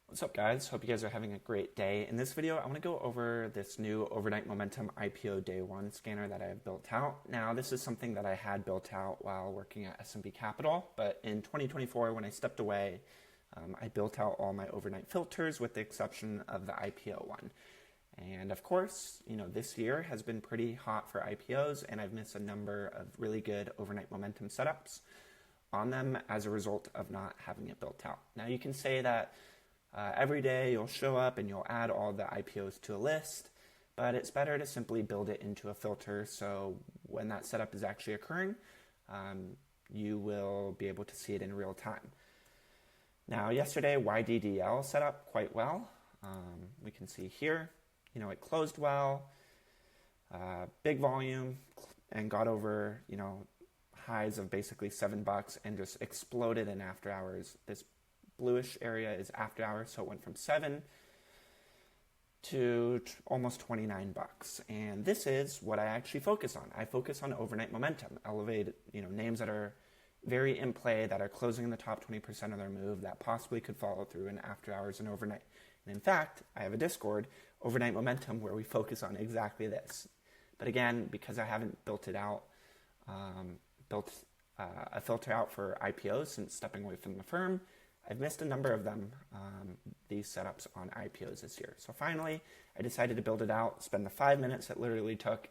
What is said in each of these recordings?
What's up, guys? Hope you guys are having a great day. In this video, I want to go over this new overnight momentum IPO day one scanner that I have built out. Now, this is something that I had built out while working at S&P Capital, but in 2024, when I stepped away, I built out all my overnight filters with the exception of the IPO one. And of course, this year has been pretty hot for IPOs, and I've missed a number of really good overnight momentum setups on them as a result of not having it built out. Now, you can say that every day you'll show up and you'll add all the IPOs to a list, but it's better to simply build it into a filter so when that setup is actually occurring, you will be able to see it in real time. Now, yesterday YDDL set up quite well. We can see here, it closed well, big volume, and got over, highs of basically $7 and just exploded in after hours. This bluish area is after hours, so it went from 7 to almost $29. And this is what I actually focus on. I focus on overnight momentum, elevated, names that are very in play, that are closing in the top 20% of their move, that possibly could follow through in after hours and overnight. And in fact, I have a Discord, Overnight Momentum, where we focus on exactly this. But again, because I haven't built it out, a filter out for IPOs since stepping away from the firm, I've missed a number of them, these setups on IPOs this year. So finally, I decided to build it out, spend the 5 minutes it literally took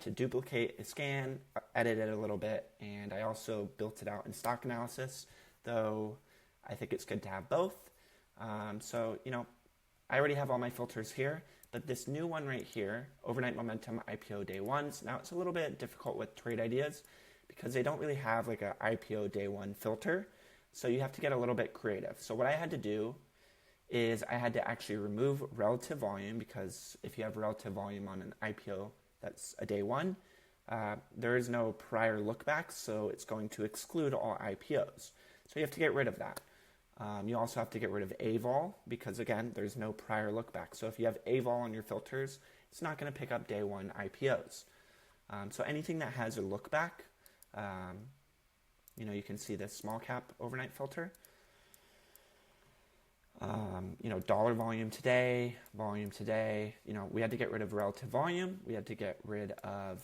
to duplicate a scan, edit it a little bit, and I also built it out in stock analysis, though I think it's good to have both. I already have all my filters here, but this new one right here, Overnight Momentum IPO Day 1s, now it's a little bit difficult with trade ideas because they don't really have like a IPO Day 1 filter. So you have to get a little bit creative. So what I had to do is I had to actually remove relative volume, because if you have relative volume on an IPO that's a day one, there is no prior look back, so it's going to exclude all IPOs. So you have to get rid of that. You also have to get rid of AVOL, because again, there's no prior look back. So if you have AVOL on your filters, it's not going to pick up day one IPOs. So anything that has a look back, you can see this small cap overnight filter. Dollar volume today. We had to get rid of relative volume. We had to get rid of,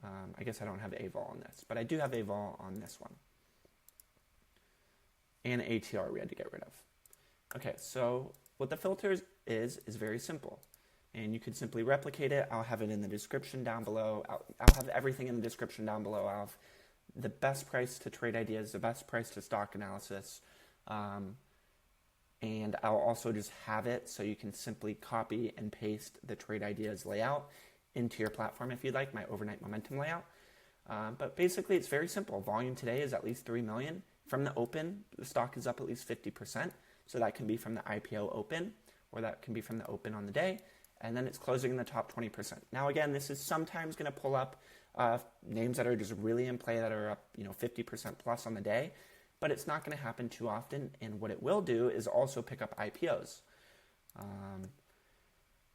I guess I don't have AVOL on this, but I do have AVOL on this one. And ATR we had to get rid of. Okay, so what the filters is very simple. And you could simply replicate it. I'll have it in the description down below. I'll have everything in the description down below. I'll have the best price to trade ideas, the best price to stock analysis. And I'll also just have it so you can simply copy and paste the trade ideas layout into your platform if you'd like, my overnight momentum layout. But basically it's very simple. Volume today is at least 3 million. From the open, the stock is up at least 50%. So that can be from the IPO open, or that can be from the open on the day. And then it's closing in the top 20%. Now, again, this is sometimes going to pull up names that are just really in play that are up, 50% plus on the day, but it's not going to happen too often. And what it will do is also pick up IPOs.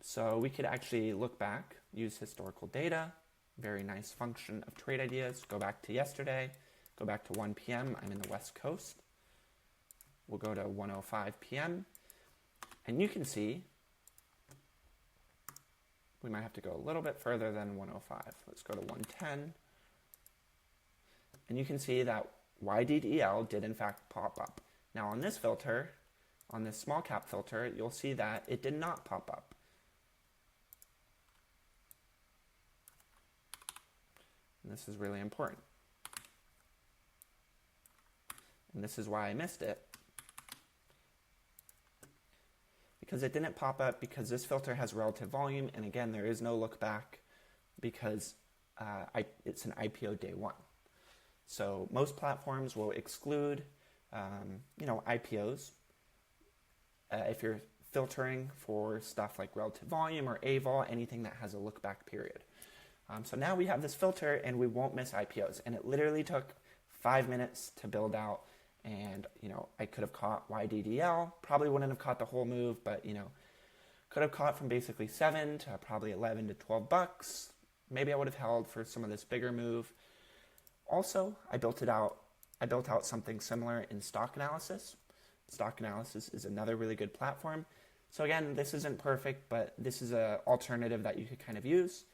So we could actually look back, use historical data, very nice function of trade ideas, go back to yesterday, go back to 1 p.m. I'm in the West Coast. We'll go to 1:05 p.m. And you can see we might have to go a little bit further than 105. Let's go to 110. And you can see that YDDL did in fact pop up. Now on this filter, on this small cap filter, you'll see that it did not pop up. And this is really important. And this is why I missed it. Because it didn't pop up because this filter has relative volume, and again, there is no look back because it's an IPO day one. So most platforms will exclude, IPOs if you're filtering for stuff like relative volume or AVOL, anything that has a look back period. So now we have this filter, and we won't miss IPOs. And it literally took 5 minutes to build out. And, I could have caught YDDL, probably wouldn't have caught the whole move, but, could have caught from basically 7 to probably 11 to $12. Maybe I would have held for some of this bigger move. Also, I built out something similar in stock analysis. Stock Analysis is another really good platform. So again, this isn't perfect, but this is an alternative that you could kind of use.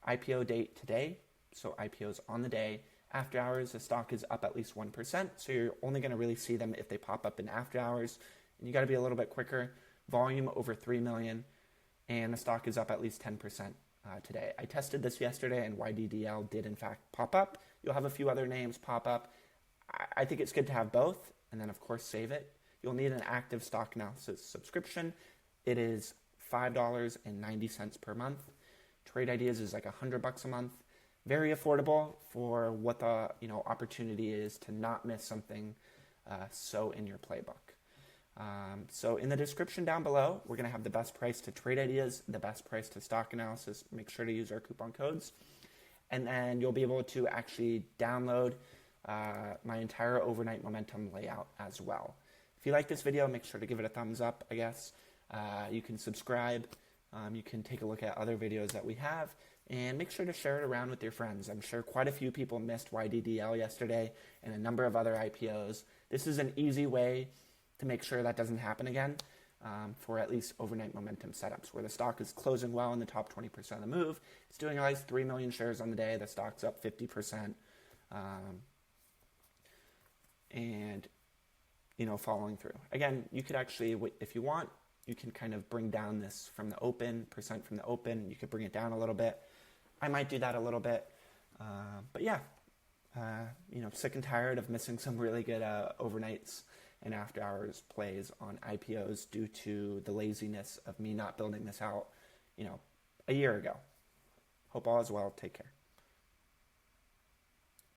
IPO date today, so IPOs on the day. After hours, the stock is up at least 1%, so you're only going to really see them if they pop up in after hours. And you got to be a little bit quicker. Volume over 3 million, and the stock is up at least 10% today. I tested this yesterday, and YDDL did in fact pop up. You'll have a few other names pop up. I think it's good to have both, and then of course save it. You'll need an active Stock Analysis subscription. It is $5.90 per month. Trade Ideas is like $100 a month. Very affordable for what the opportunity is to not miss something so in your playbook. So in the description down below, we're going to have the best price to Trade Ideas, the best price to Stock Analysis. Make sure to use our coupon codes. And then you'll be able to actually download my entire overnight momentum layout as well. If you like this video, make sure to give it a thumbs up, I guess. You can subscribe. You can take a look at other videos that we have. And make sure to share it around with your friends. I'm sure quite a few people missed YDDL yesterday and a number of other IPOs. This is an easy way to make sure that doesn't happen again for at least overnight momentum setups, where the stock is closing well in the top 20% of the move. It's doing at least 3 million shares on the day. The stock's up 50%. And following through. Again, you could actually, if you want, you can kind of bring down this from the open, percent from the open. You could bring it down a little bit. I might do that a little bit. But yeah, sick and tired of missing some really good overnights and after hours plays on IPOs due to the laziness of me not building this out, a year ago. Hope all is well. Take care.